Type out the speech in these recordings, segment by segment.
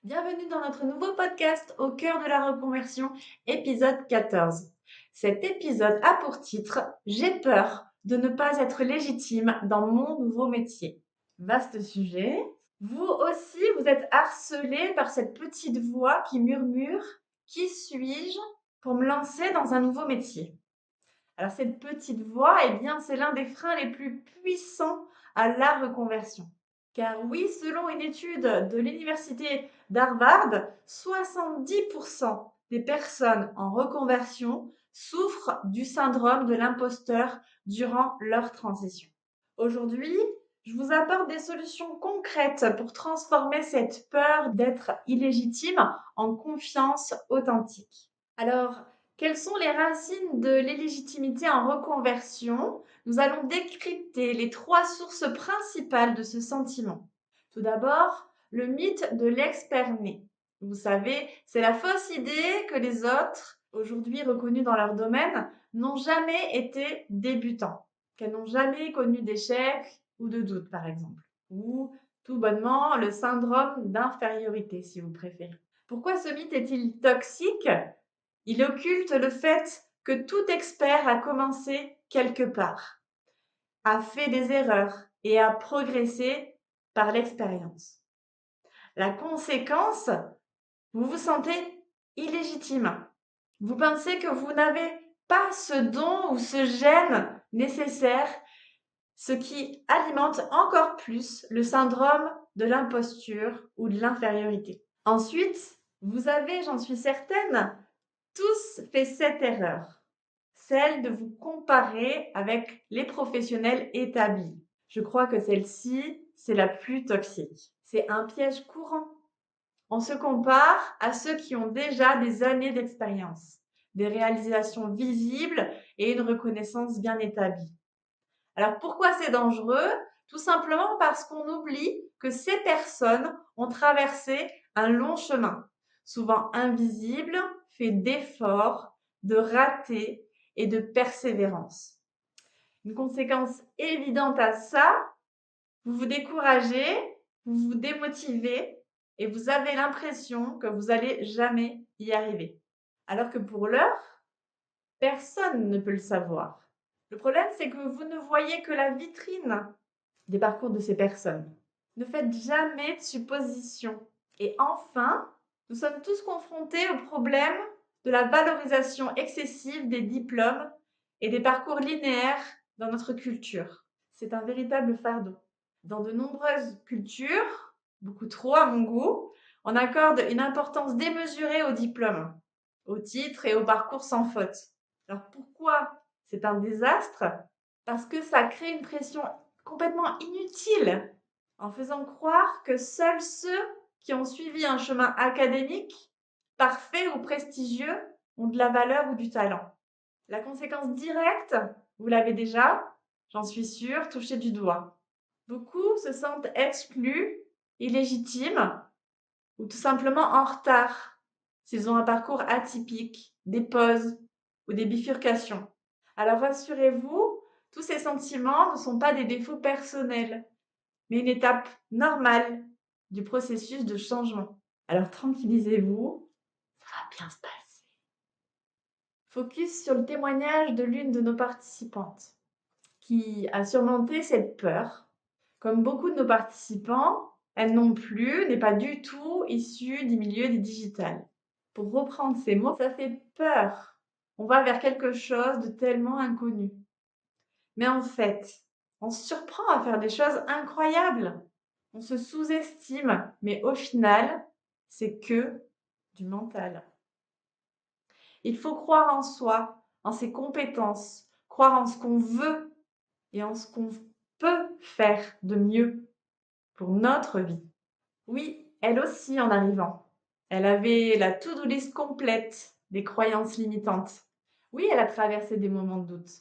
Bienvenue dans notre nouveau podcast Au cœur de la reconversion, épisode 14. Cet épisode a pour titre J'ai peur de ne pas être légitime dans mon nouveau métier. Vaste sujet. Vous aussi, vous êtes harcelé par cette petite voix qui murmure Qui suis-je pour me lancer dans un nouveau métier? Alors cette petite voix, c'est l'un des freins les plus puissants à la reconversion. Car oui, selon une étude de l'université d'Harvard, 70% des personnes en reconversion souffrent du syndrome de l'imposteur durant leur transition. Aujourd'hui, je vous apporte des solutions concrètes pour transformer cette peur d'être illégitime en confiance authentique. Alors, quelles sont les racines de l'illégitimité en reconversion? Nous allons décrypter les 3 sources principales de ce sentiment. Tout d'abord, le mythe de l'expert né. Vous savez, c'est la fausse idée que les autres, aujourd'hui reconnus dans leur domaine, n'ont jamais été débutants, qu'elles n'ont jamais connu d'échecs ou de doutes, par exemple. Ou, tout bonnement, le syndrome d'infériorité, si vous préférez. Pourquoi ce mythe est-il toxique? Il occulte le fait que tout expert a commencé quelque part, a fait des erreurs et a progressé par l'expérience. La conséquence, vous vous sentez illégitime. Vous pensez que vous n'avez pas ce don ou ce gène nécessaire, ce qui alimente encore plus le syndrome de l'imposture ou de l'infériorité. Ensuite, vous avez, j'en suis certaine, tous fait cette erreur, celle de vous comparer avec les professionnels établis. Je crois que celle-ci, c'est la plus toxique. C'est un piège courant. On se compare à ceux qui ont déjà des années d'expérience, des réalisations visibles et une reconnaissance bien établie. Alors pourquoi c'est dangereux? Tout simplement parce qu'on oublie que ces personnes ont traversé un long chemin, souvent invisible, fait d'efforts, de ratés et de persévérance. Une conséquence évidente à ça, vous vous découragez, vous vous démotivez et vous avez l'impression que vous allez jamais y arriver. Alors que pour l'heure, personne ne peut le savoir. Le problème, c'est que vous ne voyez que la vitrine des parcours de ces personnes. Ne faites jamais de suppositions. Et enfin, nous sommes tous confrontés au problème de la valorisation excessive des diplômes et des parcours linéaires dans notre culture. C'est un véritable fardeau. Dans de nombreuses cultures, beaucoup trop à mon goût, on accorde une importance démesurée aux diplômes, aux titres et aux parcours sans faute. Alors pourquoi c'est un désastre? Parce que ça crée une pression complètement inutile en faisant croire que seuls ceux qui ont suivi un chemin académique, parfait ou prestigieux, ont de la valeur ou du talent. La conséquence directe, vous l'avez déjà, j'en suis sûre, touchée du doigt. Beaucoup se sentent exclus, illégitimes ou tout simplement en retard s'ils ont un parcours atypique, des pauses ou des bifurcations. Alors rassurez-vous, tous ces sentiments ne sont pas des défauts personnels, mais une étape normale du processus de changement. Alors tranquillisez-vous, ça va bien se passer. Focus sur le témoignage de l'une de nos participantes qui a surmonté cette peur. Comme beaucoup de nos participants, elle non plus n'est pas du tout issue du milieu du digital. Pour reprendre ces mots, ça fait peur. On va vers quelque chose de tellement inconnu. Mais en fait, on se surprend à faire des choses incroyables. On se sous-estime, mais au final, c'est que du mental. Il faut croire en soi, en ses compétences, croire en ce qu'on veut et en ce qu'on peut faire de mieux pour notre vie. Oui, elle aussi en arrivant. Elle avait la to-do list complète des croyances limitantes. Oui, elle a traversé des moments de doute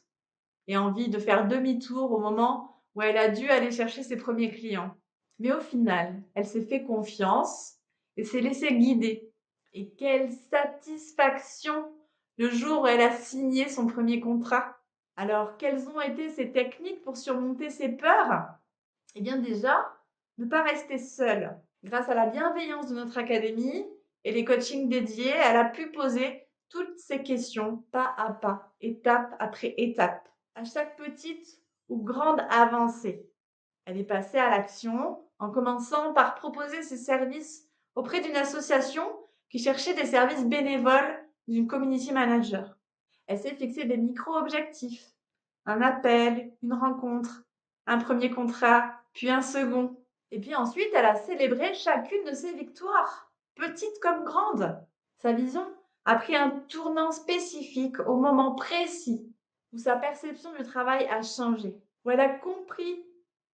et envie de faire demi-tour au moment où elle a dû aller chercher ses premiers clients. Mais au final, elle s'est fait confiance et s'est laissée guider. Et quelle satisfaction le jour où elle a signé son premier contrat. Alors, quelles ont été ses techniques pour surmonter ses peurs? Eh bien déjà, ne pas rester seule. Grâce à la bienveillance de notre académie et les coachings dédiés, elle a pu poser toutes ces questions pas à pas, étape après étape, à chaque petite ou grande avancée. Elle est passée à l'action en commençant par proposer ses services auprès d'une association qui cherchait des services bénévoles d'une community manager. Elle s'est fixé des micro-objectifs, un appel, une rencontre, un premier contrat, puis un second. Et puis ensuite, elle a célébré chacune de ses victoires, petites comme grandes. Sa vision a pris un tournant spécifique au moment précis où sa perception du travail a changé, où elle a compris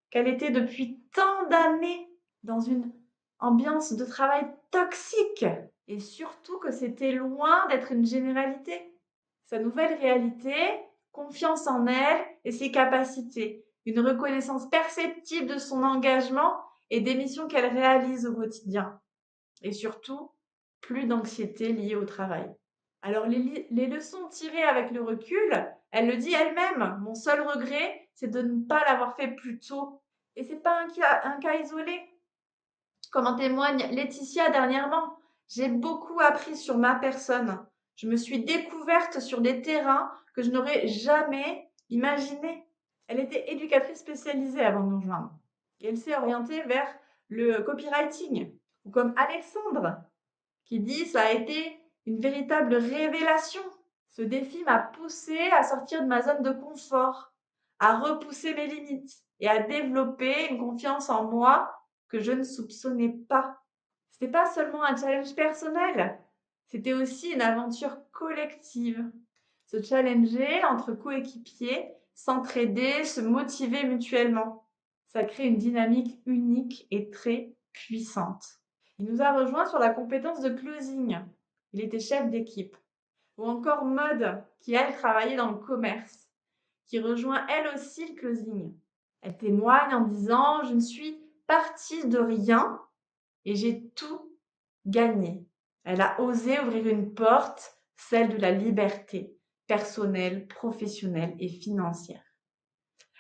qu'elle était depuis tant d'années dans une ambiance de travail toxique et surtout que c'était loin d'être une généralité. Sa nouvelle réalité, confiance en elle et ses capacités, une reconnaissance perceptible de son engagement et des missions qu'elle réalise au quotidien. Et surtout, plus d'anxiété liée au travail. Alors les leçons tirées avec le recul, elle le dit elle-même, mon seul regret, c'est de ne pas l'avoir fait plus tôt. Et c'est pas un cas isolé. Comme en témoigne Laetitia dernièrement, j'ai beaucoup appris sur ma personne. Je me suis découverte sur des terrains que je n'aurais jamais imaginés. Elle était éducatrice spécialisée avant de nous rejoindre. Et elle s'est orientée vers le copywriting. Ou comme Alexandre, qui dit ça a été une véritable révélation. Ce défi m'a poussée à sortir de ma zone de confort, à repousser mes limites et à développer une confiance en moi que je ne soupçonnais pas. C'était pas seulement un challenge personnel, c'était aussi une aventure collective. Se challenger entre coéquipiers, s'entraider, se motiver mutuellement. Ça crée une dynamique unique et très puissante. Il nous a rejoint sur la compétence de closing. Il était chef d'équipe. Ou encore Maude, qui elle travaillait dans le commerce, qui rejoint elle aussi le closing. Elle témoigne en disant: je ne suis partie de rien et j'ai tout gagné. Elle a osé ouvrir une porte, celle de la liberté personnelle, professionnelle et financière.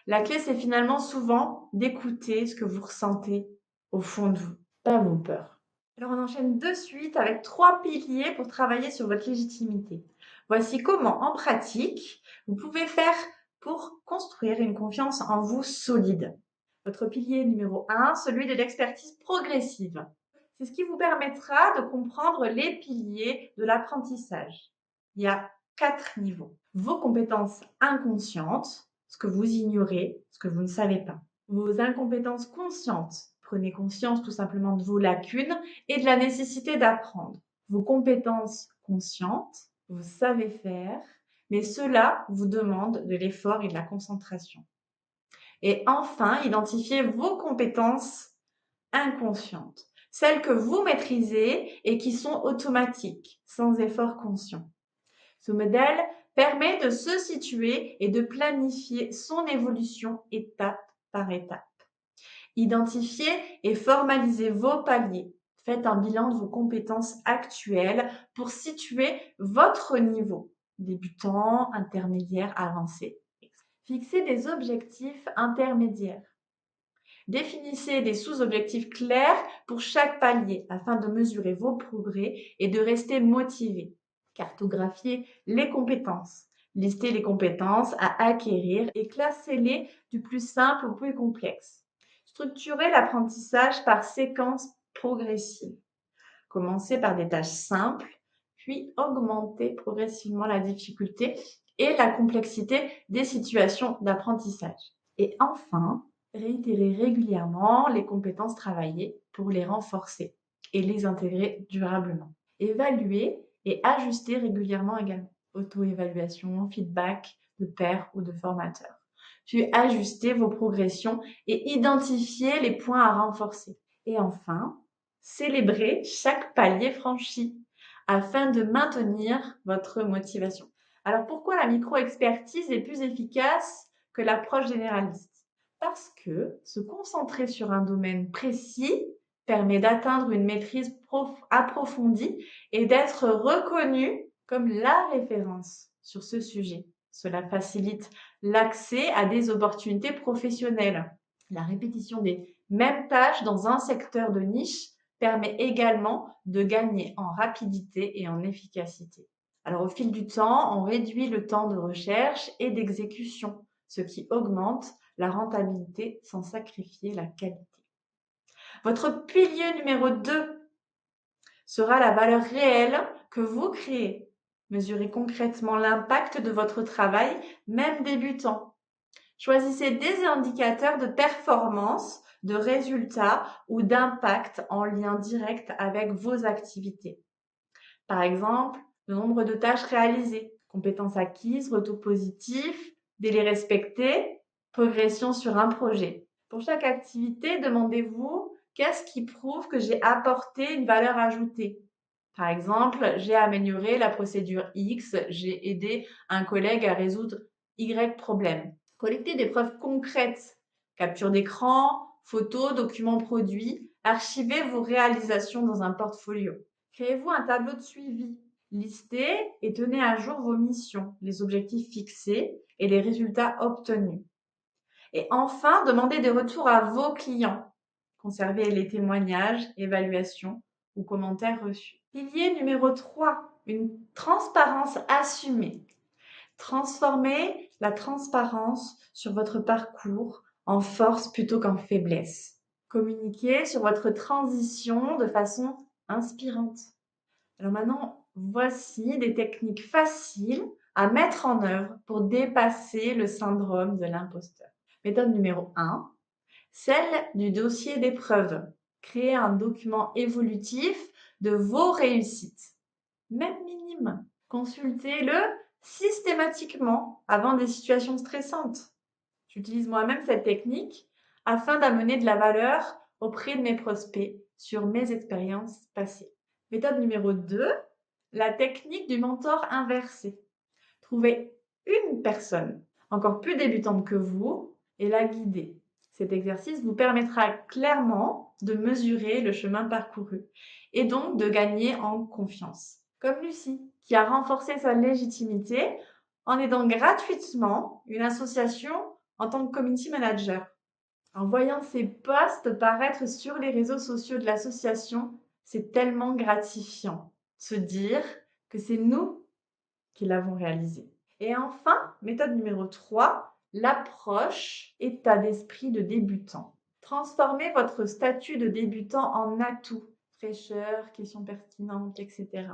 La clé, c'est finalement souvent d'écouter ce que vous ressentez au fond de vous, pas vos peurs. Alors on enchaîne de suite avec 3 piliers pour travailler sur votre légitimité. Voici comment, en pratique, vous pouvez faire pour construire une confiance en vous solide. Votre pilier numéro 1, celui de l'expertise progressive. C'est ce qui vous permettra de comprendre les piliers de l'apprentissage. Il y a 4 niveaux. Vos compétences inconscientes, ce que vous ignorez, ce que vous ne savez pas. Vos incompétences conscientes, prenez conscience tout simplement de vos lacunes et de la nécessité d'apprendre. Vos compétences conscientes, vous savez faire, mais cela vous demande de l'effort et de la concentration. Et enfin, identifiez vos compétences inconscientes, celles que vous maîtrisez et qui sont automatiques, sans effort conscient. Ce modèle permet de se situer et de planifier son évolution étape par étape. Identifiez et formalisez vos paliers. Faites un bilan de vos compétences actuelles pour situer votre niveau, débutant, intermédiaire, avancé. Fixez des objectifs intermédiaires. Définissez des sous-objectifs clairs pour chaque palier afin de mesurer vos progrès et de rester motivé. Cartographiez les compétences. Listez les compétences à acquérir et classez-les du plus simple au plus complexe. Structurez l'apprentissage par séquence progressive. Commencez par des tâches simples, puis augmentez progressivement la difficulté et la complexité des situations d'apprentissage. Et enfin, réitérez régulièrement les compétences travaillées pour les renforcer et les intégrer durablement. Évaluez et ajustez régulièrement également. Auto-évaluation, feedback de pairs ou de formateurs. Puis ajustez vos progressions et identifiez les points à renforcer. Et enfin, célébrez chaque palier franchi afin de maintenir votre motivation. Alors pourquoi la micro-expertise est plus efficace que l'approche généraliste? Parce que se concentrer sur un domaine précis permet d'atteindre une maîtrise approfondie et d'être reconnu comme la référence sur ce sujet. Cela facilite l'accès à des opportunités professionnelles. La répétition des mêmes tâches dans un secteur de niche permet également de gagner en rapidité et en efficacité. Alors au fil du temps, on réduit le temps de recherche et d'exécution, ce qui augmente la rentabilité sans sacrifier la qualité. Votre pilier numéro 2 sera la valeur réelle que vous créez. Mesurez concrètement l'impact de votre travail, même débutant. Choisissez des indicateurs de performance, de résultats ou d'impact en lien direct avec vos activités. Par exemple, le nombre de tâches réalisées, compétences acquises, retours positifs, délais respectés, progression sur un projet. Pour chaque activité, demandez-vous qu'est-ce qui prouve que j'ai apporté une valeur ajoutée. Par exemple, j'ai amélioré la procédure X, j'ai aidé un collègue à résoudre Y problème. Collectez des preuves concrètes, capture d'écran, photos, documents produits, archivez vos réalisations dans un portfolio. Créez-vous un tableau de suivi. Listez et tenez à jour vos missions, les objectifs fixés et les résultats obtenus. Et enfin, demandez des retours à vos clients. Conservez les témoignages, évaluations ou commentaires reçus. Pilier numéro 3, une transparence assumée. Transformez la transparence sur votre parcours en force plutôt qu'en faiblesse. Communiquez sur votre transition de façon inspirante. Alors maintenant, voici des techniques faciles à mettre en œuvre pour dépasser le syndrome de l'imposteur. Méthode numéro 1, celle du dossier d'épreuve. Créez un document évolutif de vos réussites, même minimes. Consultez-le systématiquement avant des situations stressantes. J'utilise moi-même cette technique afin d'amener de la valeur auprès de mes prospects sur mes expériences passées. Méthode numéro 2, la technique du mentor inversé. Trouvez une personne encore plus débutante que vous et la guider. Cet exercice vous permettra clairement de mesurer le chemin parcouru et donc de gagner en confiance. Comme Lucie, qui a renforcé sa légitimité en aidant gratuitement une association en tant que community manager. En voyant ses posts paraître sur les réseaux sociaux de l'association, c'est tellement gratifiant de se dire que c'est nous qui l'avons réalisé. Et enfin, méthode numéro 3, l'approche état d'esprit de débutant. Transformez votre statut de débutant en atout, fraîcheur, questions pertinentes, etc.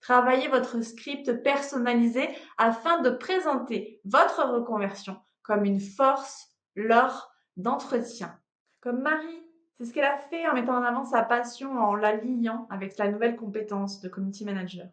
Travaillez votre script personnalisé afin de présenter votre reconversion comme une force lors d'entretien. Comme Marie, c'est ce qu'elle a fait en mettant en avant sa passion, en la liant avec la nouvelle compétence de community manager.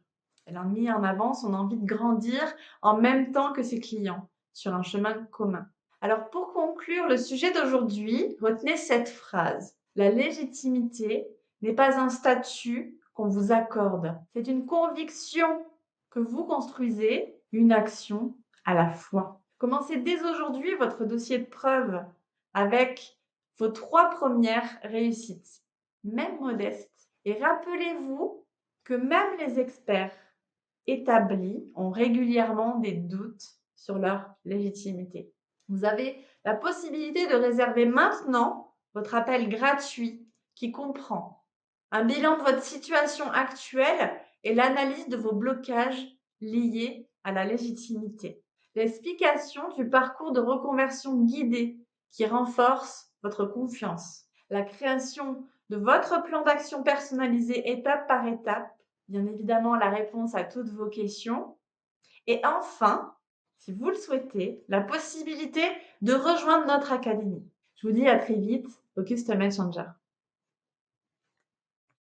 Elle a mis en avant son envie de grandir en même temps que ses clients sur un chemin commun. Alors pour conclure le sujet d'aujourd'hui, retenez cette phrase. La légitimité n'est pas un statut qu'on vous accorde. C'est une conviction que vous construisez, une action à la fois. Commencez dès aujourd'hui votre dossier de preuve avec vos 3 premières réussites, même modestes. Et rappelez-vous que même les experts établis ont régulièrement des doutes sur leur légitimité. Vous avez la possibilité de réserver maintenant votre appel gratuit qui comprend un bilan de votre situation actuelle et l'analyse de vos blocages liés à la légitimité. L'explication du parcours de reconversion guidé qui renforce votre confiance. La création de votre plan d'action personnalisé étape par étape. Bien évidemment, la réponse à toutes vos questions. Et enfin, si vous le souhaitez, la possibilité de rejoindre notre académie. Je vous dis à très vite au Customer Changer.